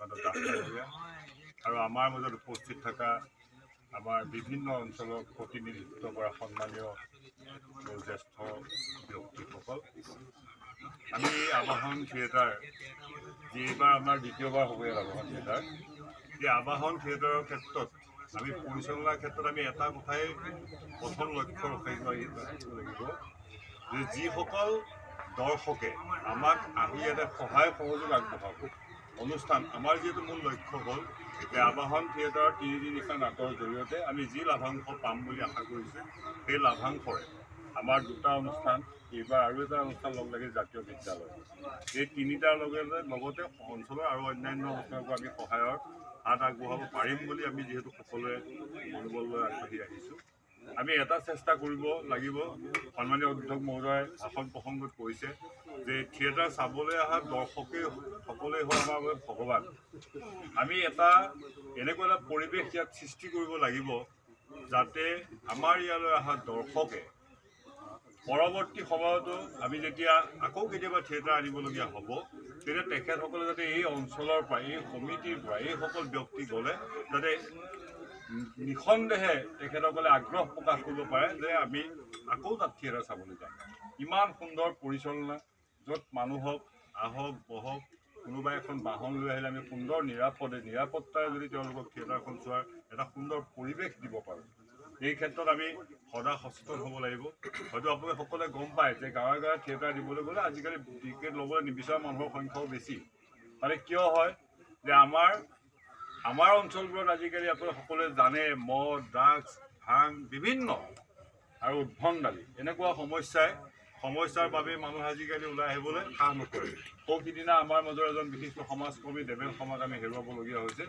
চন্দ্ৰকান্ত দাস ডাঙৰীয়া আৰু আমাৰ মাজত উপস্থিত থকা আমাৰ বিভিন্ন অঞ্চলক প্ৰতিনিধিত্ব কৰা সন্মানীয় জ্যেষ্ঠ ব্যক্তিসকল, আমি আবাহন থিয়েটাৰ যিবাৰ আমাৰ দ্বিতীয়বাৰ হ'ব ইয়াত আবাহন থিয়েটাৰ, এই আবাহন থিয়েটাৰৰ ক্ষেত্ৰত আমি পৰিচালনাৰ ক্ষেত্ৰত আমি এটা কথাই প্ৰথম লক্ষ্য ৰাখিব লাগিব যে যিসকল দৰ্শকে আমাক আহি ইয়াতে সহায় সহযোগ আগবঢ়াব অনুষ্ঠান, আমাৰ যিহেতু মূল লক্ষ্য হ'ল যে আবাহন থিয়েটাৰৰ 3 দিনীয়া নাটৰ জৰিয়তে আমি যি লাভাংশ পাম বুলি আশা কৰিছোঁ, সেই লাভাংশৰে আমাৰ 2টা অনুষ্ঠান, এইবাৰ আৰু এটা অনুষ্ঠান লগ লাগি জাতীয় বিদ্যালয়, এই 3টাৰ লগতে অঞ্চলৰ আৰু অন্যান্য অনুষ্ঠানকো আমি সহায়ৰ হাত আগবঢ়াব পাৰিম বুলি আমি যিহেতু সকলোৱে মনোবল লৈ আগবাঢ়ি আহিছোঁ। আমি এটা চেষ্টা কৰিব লাগিব, সন্মানীয় অধ্যক্ষ মহোদয় ভাষণ প্ৰসংগত কৈছে যে থিয়েটাৰ চাবলৈ অহা দৰ্শকেই সকলোৱে হ'ল আমাৰ বাবে ভগৱান। আমি এনেকুৱা এটা পৰিৱেশ ইয়াত সৃষ্টি কৰিব লাগিব যাতে আমাৰ ইয়ালৈ অহা দৰ্শকে পৰৱৰ্তী সময়তো আমি যেতিয়া আকৌ কেতিয়াবা থিয়েটাৰ আনিবলগীয়া হ'ব, তেতিয়া তেখেতসকলে যাতে এই অঞ্চলৰ পৰা, এই সমিতিৰ পৰা এইসকল ব্যক্তি গ'লে যাতে নিঃসন্দেহে তেখেতসকলে আগ্ৰহ প্ৰকাশ কৰিব পাৰে যে আমি আকৌ তাত থিয়েটাৰ চাবলৈ যাম। ইমান সুন্দৰ পৰিচালনা, য'ত মানুহক আহক বহক, কোনোবাই এখন বাহন লৈ আহিলে আমি সুন্দৰ নিৰাপত্তাৰে যদি তেওঁলোকক থিয়েটাৰখন চোৱাৰ এটা সুন্দৰ পৰিৱেশ দিব পাৰোঁ, এই ক্ষেত্ৰত আমি সদা সচেতন হ'ব লাগিব। হয়তো আপোনালোকে সকলোৱে গম পায় যে গাঁৱে গাঁৱে থিয়েটাৰ দিবলৈ গ'লে আজিকালি টিকেট ল'বলৈ নিবিচৰা মানুহৰ সংখ্যাও বেছি। মানে কিয় হয় যে আমাৰ অঞ্চলবোৰত আজিকালি আপোনালোকে সকলোৱে জানে মদ, ড্ৰাগছ, ভাং বিভিন্ন আৰু উদ্ভণ্ডালি এনেকুৱা সমস্যাৰ বাবে মানুহ আজিকালি ওলাই আহিবলৈ সাহ নকৰে। সিদিনা আমাৰ মাজৰ এজন বিশিষ্ট সমাজকৰ্মী দেৱেন শৰ্মাক আমি হেৰুৱাবলগীয়া হৈছে।